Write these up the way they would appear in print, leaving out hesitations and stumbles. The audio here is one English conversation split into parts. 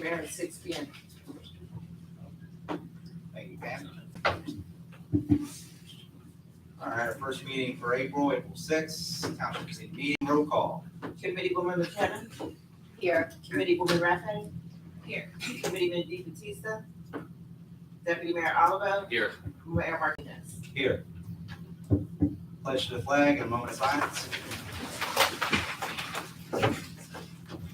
Mayor, at 6 p.m. Thank you, Pam. All right, our first meeting for April 6th, Township Committee meeting, roll call. Committeewoman McKenna, Here. Committeewoman Raphay. Here. Committeeman DeBatista. Deputy Mayor Oliver. Here. Mayor Martinez. Here. Pledge to the flag and a moment of silence.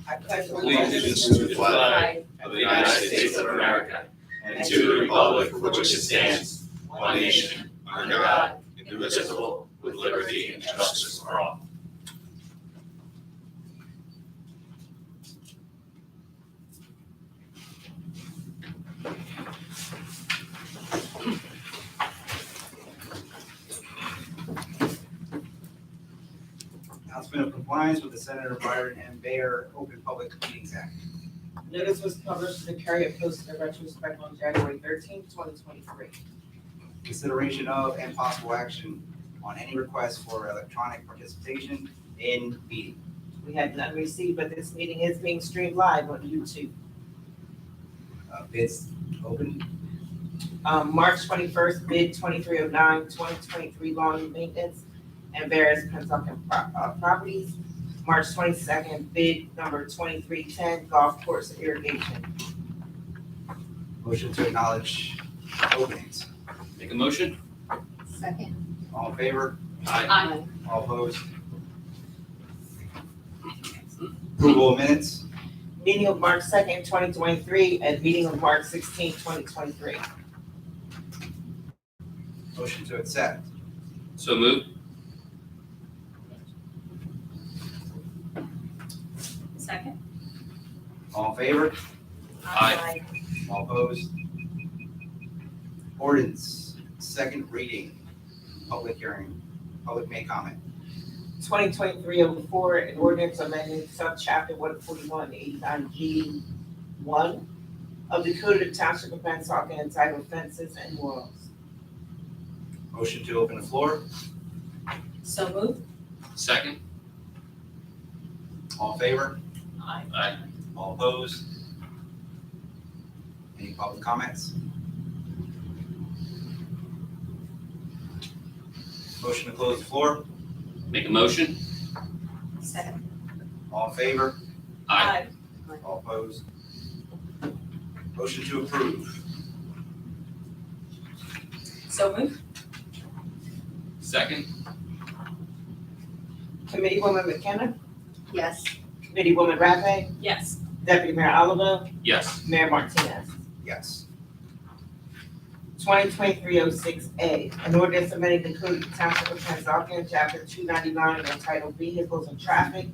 I pledge Allegiance to the flag of the United States of America and to the republic for which it stands, one nation, under God, indivisible, with liberty and justice for all. Announcement of compliance with the Senator Byron M. Bayer Open Public Meetings Act. Notice was published in the Courier Post in retrospect on January 13, 2023. Consideration of and possible action on any request for electronic participation in meeting. We had none received, but this meeting is being streamed live on YouTube. Bids open. March 21st, bid 2309, 2023 lawn maintenance and various Pennsauken properties. March 22nd, bid number 2310, golf course irrigation. Motion to acknowledge openings. Make a motion? Second. All in favor? Aye. All opposed? Approval of minutes. Meeting of March 2nd, 2023, and meeting of March 16, 2023. Motion to accept. So moved. Second. All in favor? Aye. All opposed? Ordinance, second reading, public hearing, public may comment. 2023-04, an ordinance amending subchapter 141-89G1 of the Code of the Township of Pennsauken entitled Fences and Walls. Motion to open the floor. So moved. Second. All in favor? Aye. All opposed? Any public comments? Motion to close the floor. Make a motion? Second. All in favor? Aye. All opposed? Motion to approve. So moved. Second. Committeewoman McKenna, Yes. Committeewoman Raphay, Yes. Deputy Mayor Oliver, Yes. Mayor Martinez. Yes. 2023-06A, an ordinance amending the Code of the Township of Pennsauken, Chapter 299, entitled Vehicles and Traffic.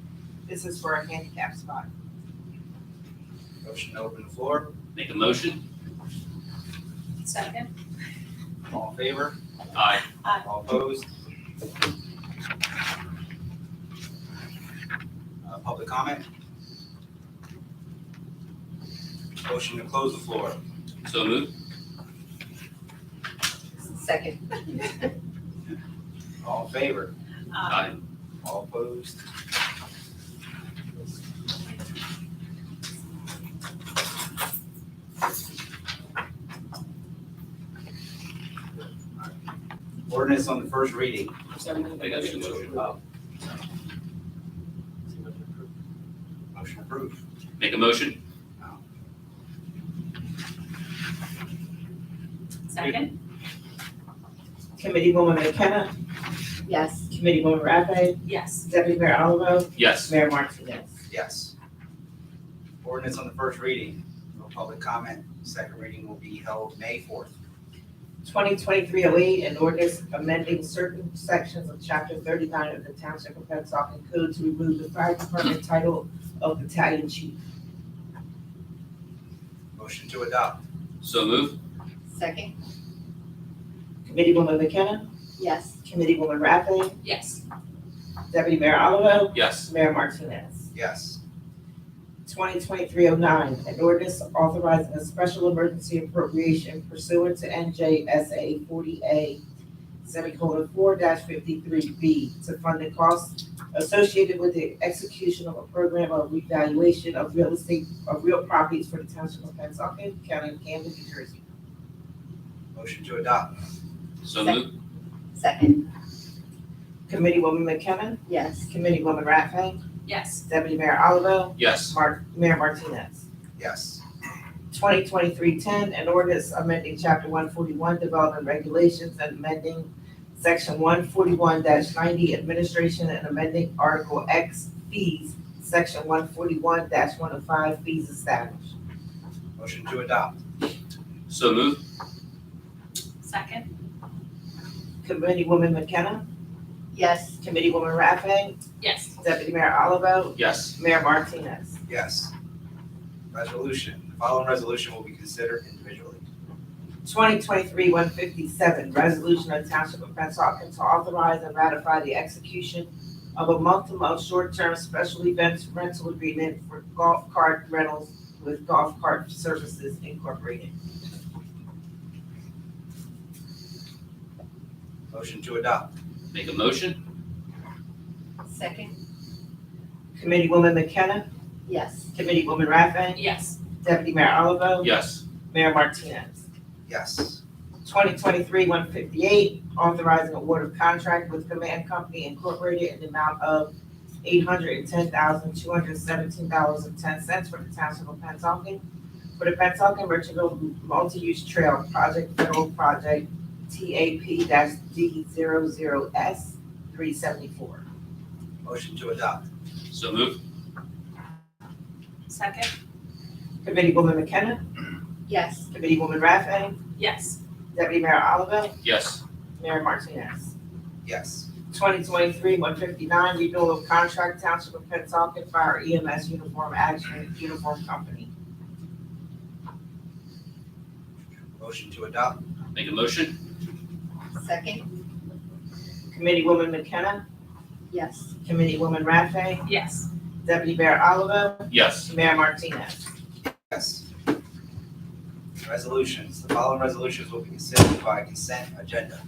This is for a handicap spot. Motion to open the floor. Make a motion? Second. All in favor? Aye. All opposed? Public comment? Motion to close the floor. So moved. Second. All in favor? Aye. All opposed? Ordinance on the first reading. I got your motion. Motion approved. Make a motion? Second. Committeewoman McKenna, Yes. Committeewoman Raphay, Yes. Deputy Mayor Oliver, Yes. Mayor Martinez. Yes. Ordinance on the first reading. No public comment. Second reading will be held May 4th. 2023-08, an ordinance amending certain sections of Chapter 39 of the Township of Pennsauken Code to remove the fire department title of battalion chief. Motion to adopt. So moved. Second. Committeewoman McKenna, Yes. Committeewoman Raphay, Yes. Deputy Mayor Oliver, Yes. Mayor Martinez. Yes. 2023-09, an ordinance authorizing a special emergency appropriation pursuant to NJSA 40A 4-53B to fund the costs associated with the execution of a program of revaluation of real estate, of real properties for the Township of Pennsauken, County of Camden, New Jersey. Motion to adopt. So moved. Second. Committeewoman McKenna, Yes. Committeewoman Rattfield, Yes. Deputy Mayor Oliver, Yes. Mayor Martinez. Yes. 2023-10, an ordinance amending Chapter 141 Development Regulations and amending Section 141-90 Administration and amending Article X Fees, Section 141-105 Fees established. Motion to adopt. So moved. Second. Committeewoman McKenna, Yes. Committeewoman Rattfield, Yes. Deputy Mayor Oliver, Yes. Mayor Martinez. Yes. Resolution. The following resolution will be considered individually. 2023-157, resolution of Township of Pennsauken to authorize and ratify the execution of a month-to-month short-term special events rental agreement for golf cart rentals with Golf Cart Services Incorporated. Motion to adopt. Make a motion? Second. Committeewoman McKenna, Yes. Committeewoman Rattfield, Yes. Deputy Mayor Oliver, Yes. Mayor Martinez. Yes. 2023-158, authorizing award of contract with Command Company Incorporated in the amount of $810,217.10 for the Township of Pennsauken for the Pennsauken Richardville Multi-Use Trail Project Federal Project TAP-D00S 374. Motion to adopt. So moved. Second. Committeewoman McKenna, Yes. Committeewoman Rattfield, Yes. Deputy Mayor Oliver, Yes. Mayor Martinez. Yes. 2023-159, renewal of contract Township of Pennsauken Fire EMS Uniform Action Uniform Company. Motion to adopt. Make a motion? Second. Committeewoman McKenna, Yes. Committeewoman Rattfield, Yes. Deputy Mayor Oliver, Yes. Mayor Martinez. Yes. Resolutions. The following resolutions will be considered by consent agenda.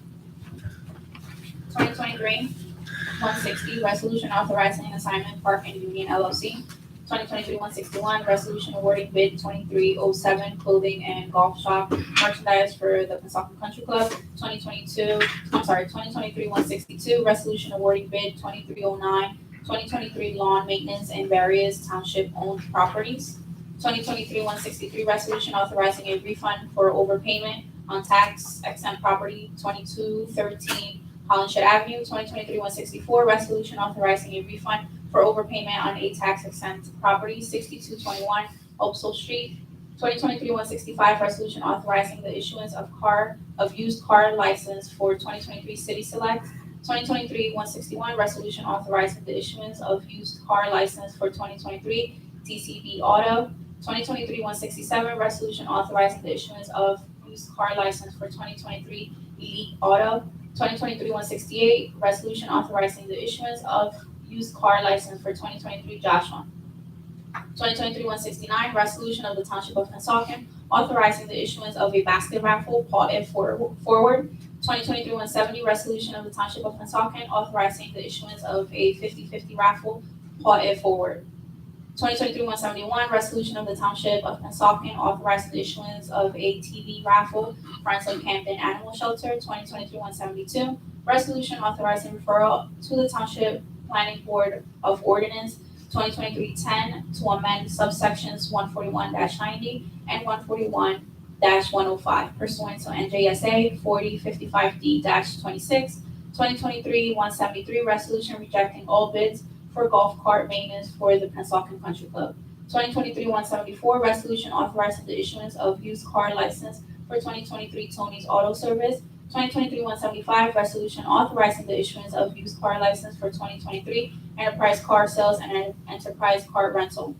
2023-160, resolution authorizing an assignment Park and Union LLC. 2023-161, resolution awarding bid 2307 clothing and golf shop merchandise for the Pennsauken Country Club. 2023-162, resolution awarding bid 2309 2023 lawn maintenance and various township-owned properties. 2023-163, resolution authorizing a refund for overpayment on tax exempt property 2213 Hollinshed Avenue. 2023-164, resolution authorizing a refund for overpayment on a tax exempt property 6221 Opsal Street. 2023-165, resolution authorizing the issuance of used car license for 2023 City Select. 2023-161, resolution authorizing the issuance of used car license for 2023 TCB Auto. 2023-167, resolution authorizing the issuance of used car license for 2023 Elite Auto. 2023-168, resolution authorizing the issuance of used car license for 2023 Joshua. 2023-169, resolution of the Township of Pennsauken authorizing the issuance of a basket raffle, Paul F. Forward. 2023-170, resolution of the Township of Pennsauken authorizing the issuance of a 50-50 raffle, Paul F. Forward. 2023-171, resolution of the Township of Pennsauken authorizing the issuance of a TV raffle, Friends of Camden Animal Shelter. 2023-172, resolution authorizing referral to the Township Planning Board of Ordinance 2023-10 to amend subsections 141-90 and 141-105 pursuant to NJSA 4055D-26. 2023-173, resolution rejecting all bids for golf cart maintenance for the Pennsauken Country Club. 2023-174, resolution authorizing the issuance of used car license for 2023 Tony's Auto Service. 2023-175, resolution authorizing the issuance of used car license for 2023 Enterprise Car Sales and Enterprise Car Rental.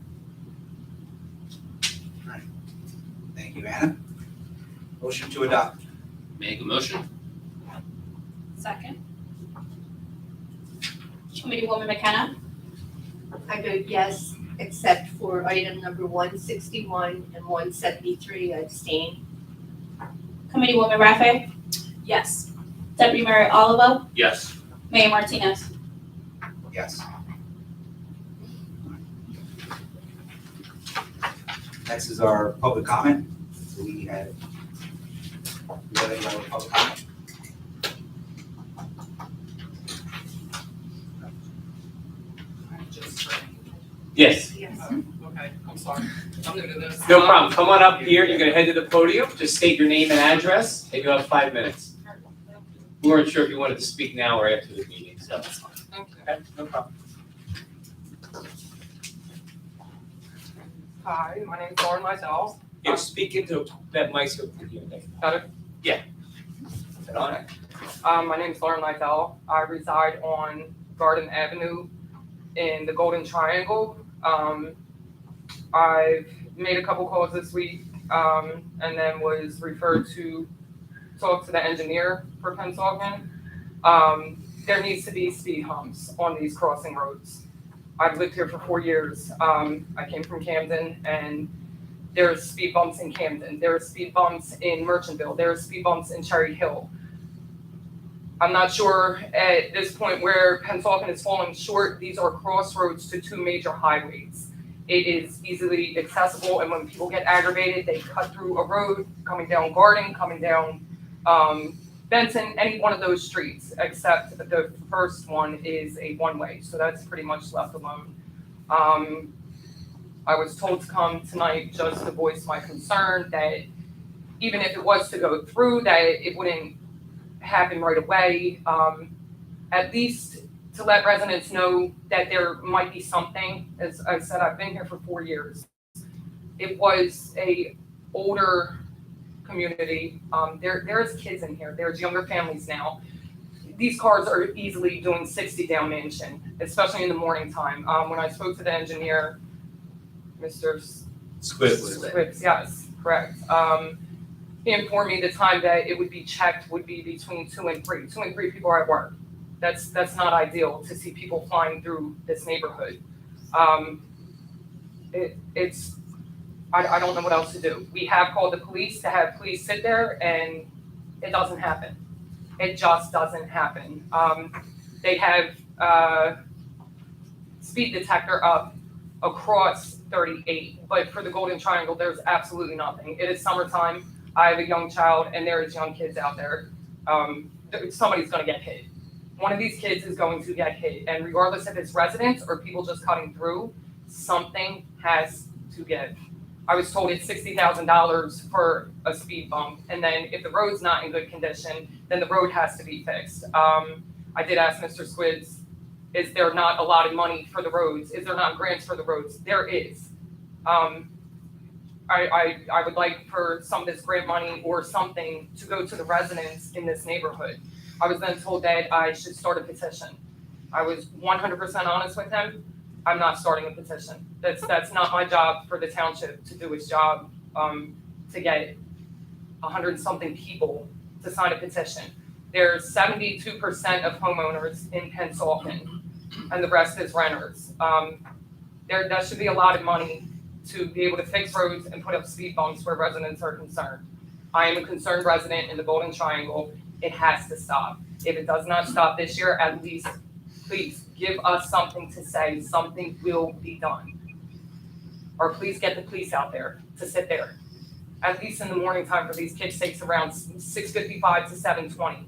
Thank you, Anna. Motion to adopt. Make a motion? Second. Committeewoman McKenna. I vote yes, except for item number 161 and 173, I abstain. Committeewoman Raffay. Yes. Deputy Mayor Oliver, Yes. Mayor Martinez. Yes. Next is our public comment. Do we have any public comment? Yes, Okay, I'm sorry. I'm new to this. no problem. Come on up here. You're gonna head to the podium. Just state your name and address, and you have 5 minutes. We weren't sure if you wanted to speak now or after the meeting, so. Okay. Okay, no problem. Hi, my name is Lauren Mizell. Yeah, speak into that mic so you can hear. Got it? Yeah. Is that on? My name is Lauren Mizell. I reside on Garden Avenue in the Golden Triangle. I've made a couple calls this week, and then was referred to talk to the engineer for Pennsauken. There needs to be speed humps on these crossing roads. I've lived here for 4 years. I came from Camden, and there's speed bumps in Camden. There are speed bumps in Merchantville. There are speed bumps in Cherry Hill. I'm not sure at this point where Pennsauken is falling short. These are crossroads to two major highways. It is easily accessible, and when people get aggravated, they cut through a road coming down Garden, coming down Benson, any one of those streets, except the first one is a one-way, so that's pretty much left alone. I was told to come tonight just to voice my concern that even if it was to go through, that it wouldn't happen right away. At least to let residents know that there might be something. As I said, I've been here for 4 years. It was a older community. There's kids in here. There's younger families now. These cars are easily doing 60 down Mansion, especially in the morning time. When I spoke to the engineer, Mr. Squibbs, yes, correct. He informed me the time that it would be checked would be between 2 and 3. 2 and 3 people are at work. That's not ideal to see people flying through this neighborhood. I don't know what else to do. We have called the police to have police sit there, and it doesn't happen. It just doesn't happen. They have speed detector up across 38, but for the Golden Triangle, there's absolutely nothing. It is summertime. I have a young child, and there is young kids out there. Somebody's gonna get hit. One of these kids is going to get hit, and regardless if it's residents or people just cutting through, something has to give. I was told it's $60,000 for a speed bump, and then if the road's not in good condition, then the road has to be fixed. I did ask Mr. Squids, is there not a lot of money for the roads? Is there not grants for the roads? There is. I would like for some of this grant money or something to go to the residents in this neighborhood. I was then told that I should start a petition. I was 100% honest with him. I'm not starting a petition. That's not my job for the township to do its job, to get 100-something people to sign a petition. There's 72% of homeowners in Pennsauken, and the rest is renters. That should be a lot of money to be able to fix roads and put up speed bumps where residents are concerned. I am a concerned resident in the Golden Triangle. It has to stop. If it does not stop this year, at least please give us something to say. Something will be done. Or please get the police out there to sit there. At least in the morning time for these kids takes around 6:55 to 7:20.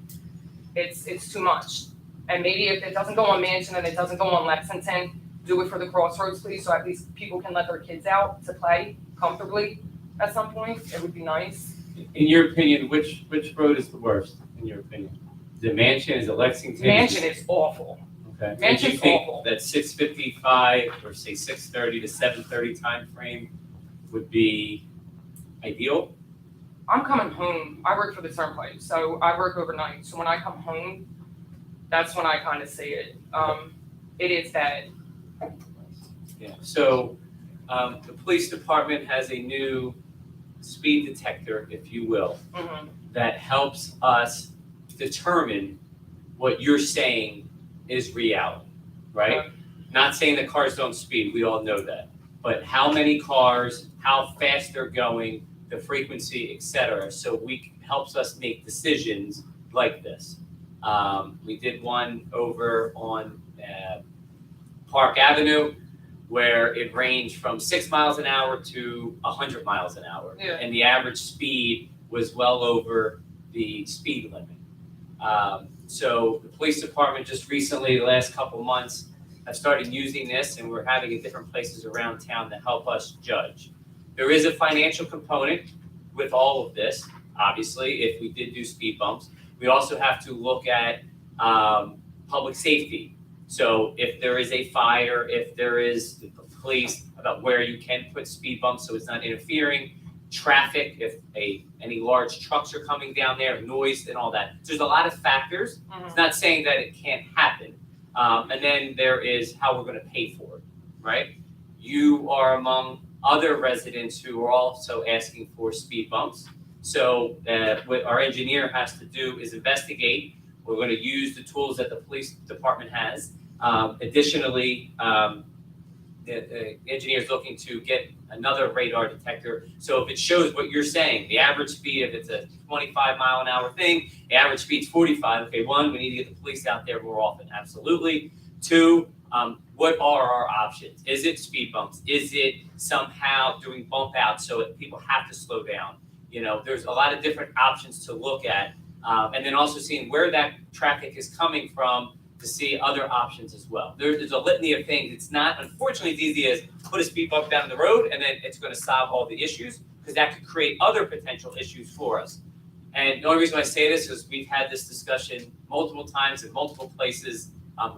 It's too much. And maybe if it doesn't go on Mansion and it doesn't go on Lexington, do it for the crossroads, please, so at least people can let their kids out to play comfortably at some point. It would be nice. In your opinion, which road is the worst, in your opinion? Is it Mansion, is it Lexington? Mansion is awful. Okay. And do Mansion's you think awful. that 6:55 or say 6:30 to 7:30 timeframe would be ideal? I'm coming home. I work for the Turnpike, so I work overnight. So when I come home, that's when I kind of see it. It is bad. Yeah, so, the police department has a new speed detector, if you will, Mhm. that helps us determine what you're saying is reality, right? Okay. Not saying that cars don't speed, we all know that, but how many cars, how fast they're going, the frequency, et cetera, so helps us make decisions like this. We did one over on Park Avenue where it ranged from 6 miles an hour to 100 miles an hour. Yeah. And the average speed was well over the speed limit. So the police department just recently, the last couple months, have started using this, and we're having it different places around town to help us judge. There is a financial component with all of this, obviously, if we did do speed bumps. We also have to look at public safety. So if there is a fire, if there is the police, about where you can put speed bumps so it's not interfering, traffic, if any large trucks are coming down there, noise and all that. So there's a lot of factors. It's not saying that it can't happen. And then there is how we're gonna pay for it, right? You are among other residents who are also asking for speed bumps. So what our engineer has to do is investigate. We're gonna use the tools that the police department has. Additionally, the engineer's looking to get another radar detector. So if it shows what you're saying, the average speed, if it's a 25 mile an hour thing, the average speed's 45. Okay, one, we need to get the police out there more often, absolutely. Two, what are our options? Is it speed bumps? Is it somehow doing bump outs so that people have to slow down? You know, there's a lot of different options to look at. And then also seeing where that traffic is coming from to see other options as well. There's a litany of things. It's not, unfortunately, as easy as put a speed bump down the road and then it's gonna solve all the issues, because that could create other potential issues for us. And the only reason I say this is we've had this discussion multiple times in multiple places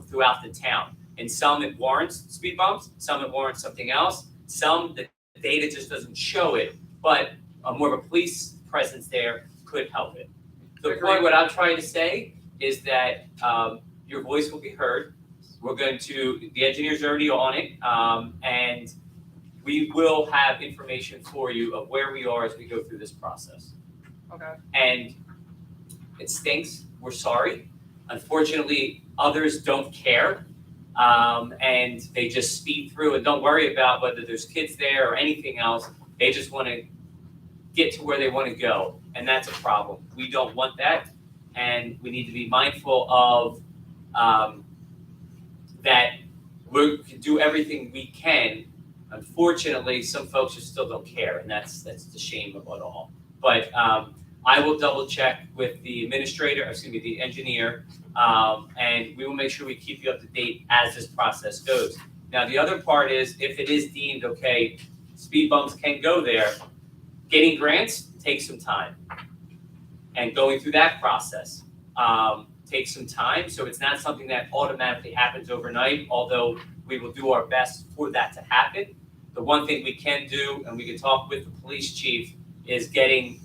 throughout the town. And some it warrants speed bumps, some it warrants something else, some the data just doesn't show it, but more of a police presence there could help it. The point, what I'm trying to say is that your voice will be heard. We're going to, the engineer's already on it, and we will have information for you of where we are as we go through this process. Okay. And it stinks, we're sorry. Unfortunately, others don't care, and they just speed through and don't worry about whether there's kids there or anything else. They just wanna get to where they wanna go, and that's a problem. We don't want that, and we need to be mindful of that we can do everything we can. Unfortunately, some folks just still don't care, and that's the shame of it all. But I will double check with the the engineer, and we will make sure we keep you up to date as this process goes. Now, the other part is if it is deemed, okay, speed bumps can go there, getting grants takes some time. And going through that process takes some time, so it's not something that automatically happens overnight, although we will do our best for that to happen. The one thing we can do, and we can talk with the police chief, is getting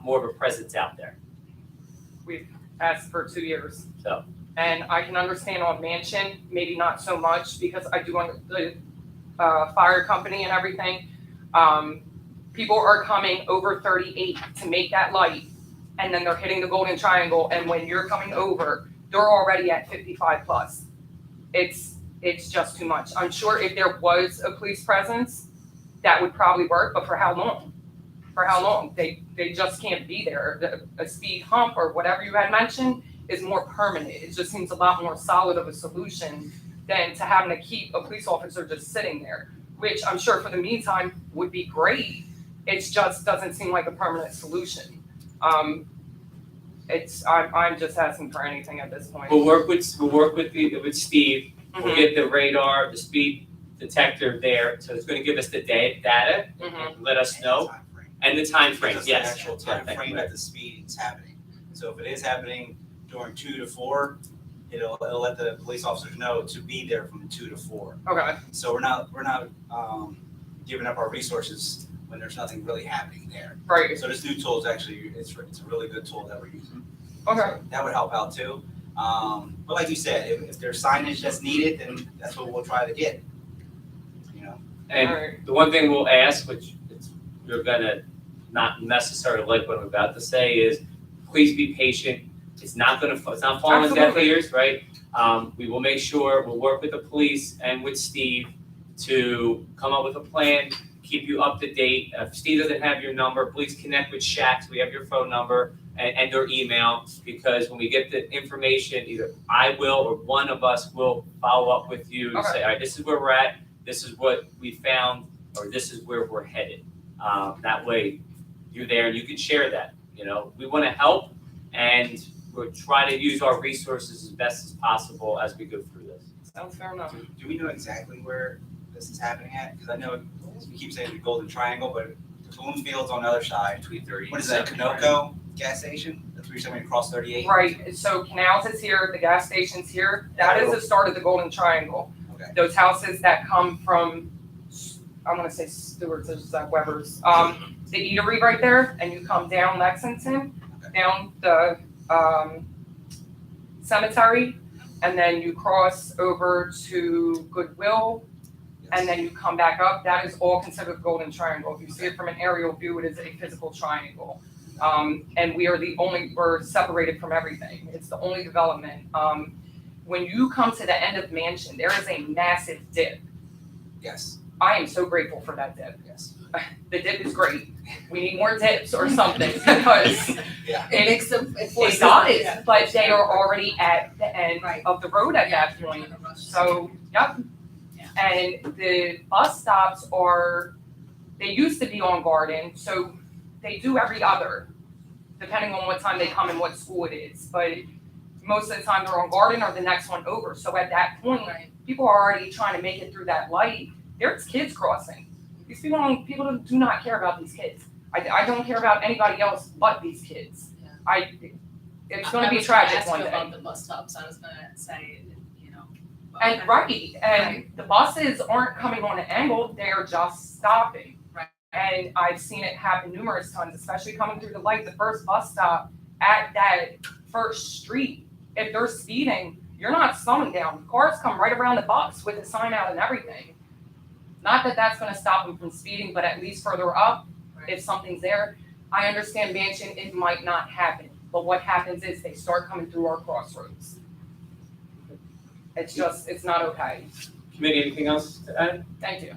more of a presence out there. We've asked for 2 years. So. And I can understand on Mansion, maybe not so much, because I do under the fire company and everything. People are coming over 38 to make that light, and then they're hitting the golden triangle, and when you're coming over, they're already at 55 plus. It's just too much. I'm sure if there was a police presence, that would probably work, but for how long? For how long? They just can't be there. A speed hump or whatever you had mentioned is more permanent. It just seems a lot more solid of a solution than to having to keep a police officer just sitting there, which I'm sure for the meantime would be great. It just doesn't seem like a permanent solution. I'm just asking for anything at this point. We'll work with Steve. We'll Mhm. get the radar, the speed detector there, so it's gonna give us the data, Mhm. and let us know, and the time frame. Just Yes. the actual time frame that the speed is happening. So if it is happening during 2 to 4, it'll let the police officers know to be there from 2 to 4. Okay. So we're not giving up our resources when there's nothing really happening there. Right. So this new tool is actually, it's a really good tool that we're using. Okay. So that would help out too. But like you said, if there's signage that's needed, then that's what we'll try to get, you know? And Alright. the one thing we'll ask, which you're gonna not necessarily like what I'm about to say, is please be patient. It's not falling on deaf Absolutely. ears, right? We will make sure, we'll work with the police and with Steve to come up with a plan, keep you up to date. If Steve doesn't have your number, please connect with Shaq, so we have your phone number and your email, because when we get the information, either I will or one of us will follow up with you and say, all right, this is where we're at, this is what we found, or this is where we're headed. That way, you're there and you can share that. You know, we want to help, and we're trying to use our resources as best as possible as we go through this. Sounds fair enough. Do we know exactly where this is happening at? Because I know we keep saying the Golden Triangle, but Bloomfield's on the other side. Between 30. What is that, Canoco gas station? That's where you're saying across 38? Right, so Canals is here, the gas station's here, that is the start of the Golden Triangle. Okay. Those houses that come from, I'm gonna say Stewart's, there's Weber's, the eatery right there, and you come down Lexington, down the, cemetery, and then you cross over to Goodwill, and then you come back up, that is all considered the Golden Triangle. If you see it from an aerial view, it is a physical triangle. And we're separated from everything. It's the only development. When you come to the end of Mansion, there is a massive dip. Yes, I am so grateful for that dip. yes. The dip is great. We need more dips or something, because Yeah. It makes them, it it forces does, them. but they are already at the end Right. of the road at that point. So, yep. And the bus stops they used to be on Garden, so they do every other, depending on what time they come and what school it is. But most of the time they're on Garden or the next one over. So at that point, Right. people are already trying to make it through that light. There's kids crossing. These people do not care about these kids. I don't care about anybody else but these kids. Yeah. It's gonna be tragic one I was gonna ask you day. about the bus stops, I was gonna say, you know. And and the buses aren't coming on an angle, they're just stopping. Right. And I've seen it happen numerous times, especially coming through the light, the first bus stop at that first street. If they're speeding, you're not slowing down. Cars come right around the bus with the sign out and everything. Not that that's gonna stop them from speeding, but at least further up, if something's there. I understand Mansion, it might not happen, but what happens is they start coming through our crossroads. It's not okay. Committee, anything else to add? Thank you.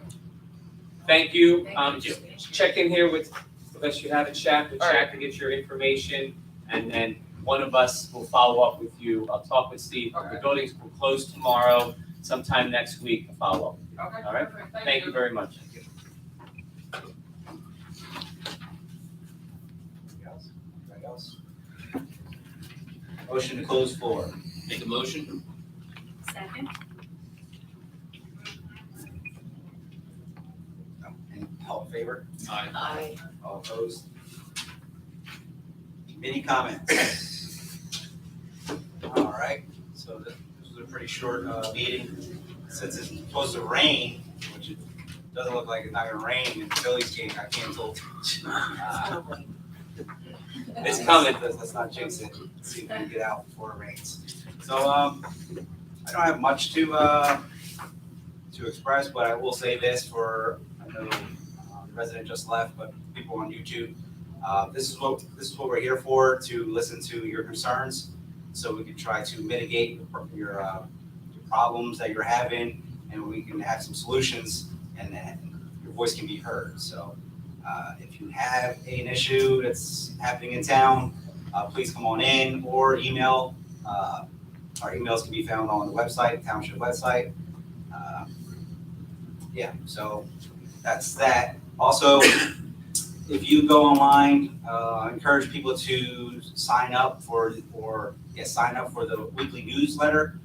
Thank you. Thank you. Check in here with, unless you have it, Shaq, with All right. Shaq to get your information, and then one of us will follow up with you. I'll talk with Steve. The Okay. buildings will close tomorrow, sometime next week, to follow up. Okay, All right. perfect. Thank you very much. Anybody else? Motion to close floor. Make a motion? Second? All in favor? Aye. Aye. All opposed? Committee comments? All right, so this was a pretty short meeting. Since it's supposed to rain, which it doesn't look like it's not gonna rain in the Phillies game, I canceled. It's coming, let's not jinx it, see if we can get out before it rains. So, I don't have much to express, but I will say this for, I know the resident just left, but people on YouTube, this is what we're here for, to listen to your concerns, so we can try to mitigate your problems that you're having, and we can have some solutions, and your voice can be heard. So if you have an issue that's happening in town, please come on in or email. Our emails can be found on the website, township website. Yeah, so that's that. Also, if you go online, I encourage people to sign up for the weekly newsletter.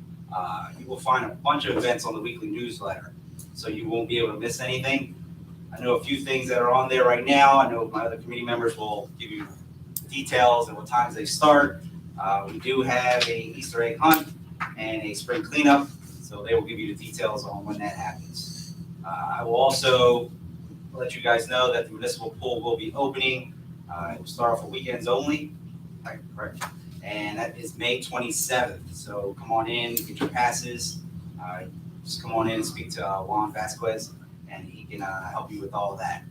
You will find a bunch of events on the weekly newsletter, so you won't be able to miss anything. I know a few things that are on there right now. I know my other committee members will give you details and what times they start. We do have a Easter egg hunt and a spring cleanup, so they will give you the details on when that happens. I will also let you guys know that the municipal pool will be opening. It will start off with weekends only, correct? And that is May 27th. So come on in, get your passes. Just come on in and speak to Juan Vasquez, and he can help you with all of that.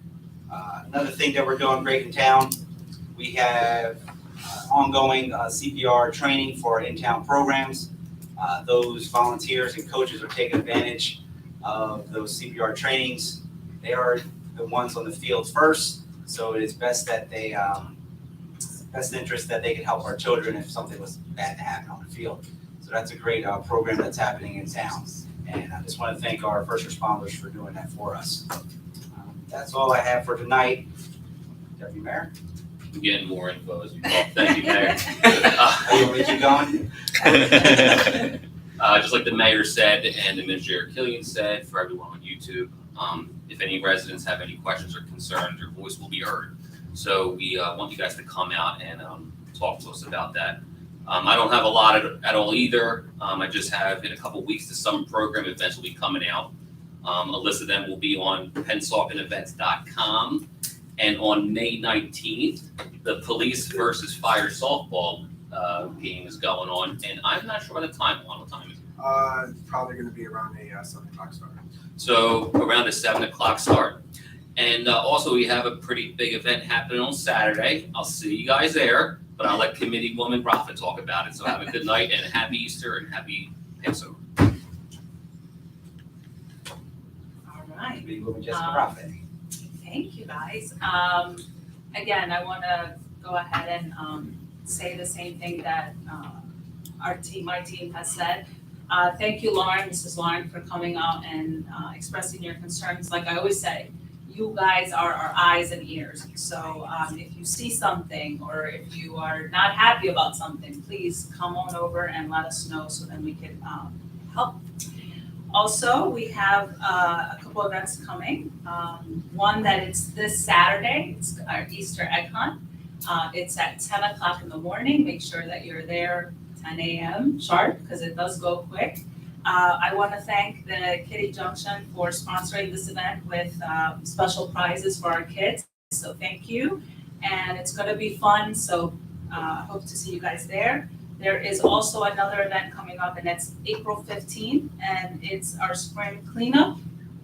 Another thing that we're doing great in town, we have ongoing CPR training for our in-town programs. Those volunteers and coaches are taking advantage of those CPR trainings. They are the ones on the fields first. So it is best that they, best interest that they can help our children if something was bad to happen on the field. So that's a great program that's happening in town. And I just want to thank our first responders for doing that for us. That's all I have for tonight. Deputy Mayor? I'm getting more info as we talk. Thank you, Mayor. You want me to keep going? Just like the mayor said and Administrator Killian said, for everyone on YouTube, if any residents have any questions or concerns, your voice will be heard. So we want you guys to come out and talk to us about that. I don't have a lot at all either. I just have in a couple weeks the summer program events will be coming out. A list of them will be on PensaukenEvents.com. And on May 19th, the police versus fire softball game is going on. And I'm not sure what the time, what time is it? Probably gonna be around a 7 o'clock start. So around the 7 o'clock start. And also we have a pretty big event happening on Saturday. I'll see you guys there, but I'll let Committee Woman Rafa talk about it. So have a good night and happy Easter and happy Passover. All right. Committee Woman Jessica Prophet. Thank you, guys. Again, I want to go ahead and say the same thing that my team has said. Thank you, Lauren, Mrs. Lauren, for coming out and expressing your concerns. Like I always say, you guys are our eyes and ears. So if you see something or if you are not happy about something, please come on over and let us know so then we can help. Also, we have a couple events coming. One that it's this Saturday, it's our Easter egg hunt. It's at 10 o'clock in the morning. Make sure that you're there 10 a.m. sharp because it does go quick. I want to thank the Kitty Junction for sponsoring this event with special prizes for our kids. So thank you. And it's going to be fun. So I hope to see you guys there. There is also another event coming up, and it's April 15th, and it's our spring cleanup,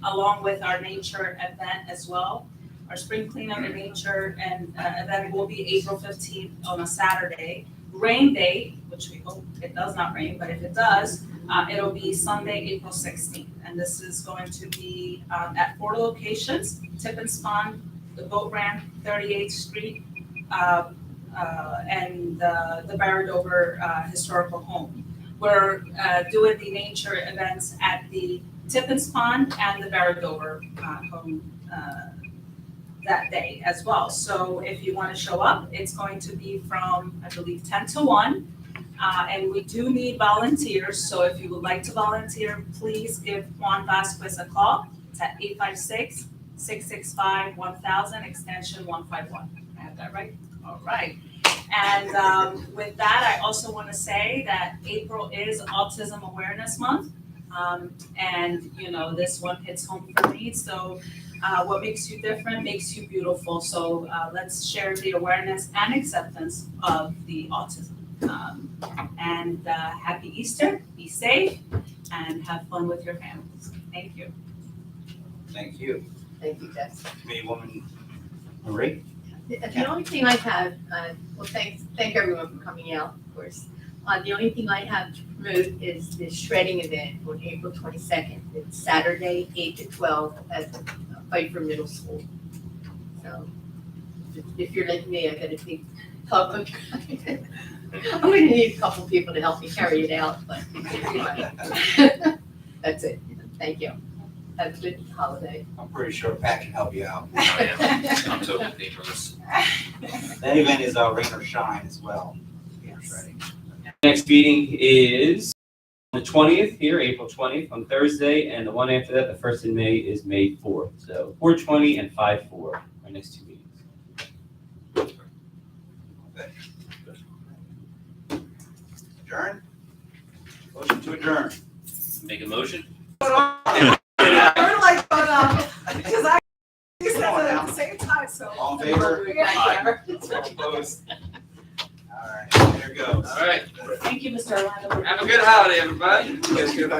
along with our nature event as well. Our spring cleanup and nature and event will be April 15th on a Saturday. Rain day, which we hope it does not rain, but if it does, it'll be Sunday, April 16th. And this is going to be at 4 locations: Tip and Spawn, the Boat Ramp, 38th Street, and the Barradover Historical Home. We're doing the nature events at the Tip and Spawn and the Barradover Home that day as well. So if you want to show up, it's going to be from, I believe, 10 to 1. And we do need volunteers. So if you would like to volunteer, please give Juan Vasquez a call. It's at 856-665-1000, extension 151. I have that right? All right. And with that, I also want to say that April is Autism Awareness Month. And, you know, this one hits home for me. So what makes you different makes you beautiful. So let's share the awareness and acceptance of the autism. And happy Easter, be safe, and have fun with your families. Thank you. Thank you. Thank you, Jess. Committee Woman Marie? The only thing I have, well, thank everyone for coming out, of course. The only thing I have to promote is the shredding event on April 22nd. It's Saturday, 8 to 12 at the Pfeiffer Middle School. So if you're like me, I got a big tub of I'm gonna need a couple people to help me carry it out, but that's it. Thank you. Have a good holiday. I'm pretty sure Pat can help you out. I'm totally paperless. That event is Rain or Shine as well. Shredding. Next meeting is the 20th here, April 20th on Thursday, and the one after that, the first in May, is May 4th. So 4/20 and 5/4 are our next two meetings. Adjourn? Motion to adjourn. Make a motion? Because I said it at the same time, so. All in favor? Aye. All opposed? All right, there it goes. All right. Thank you, Mr. Orlando. Have a good holiday, everybody. Yes, good.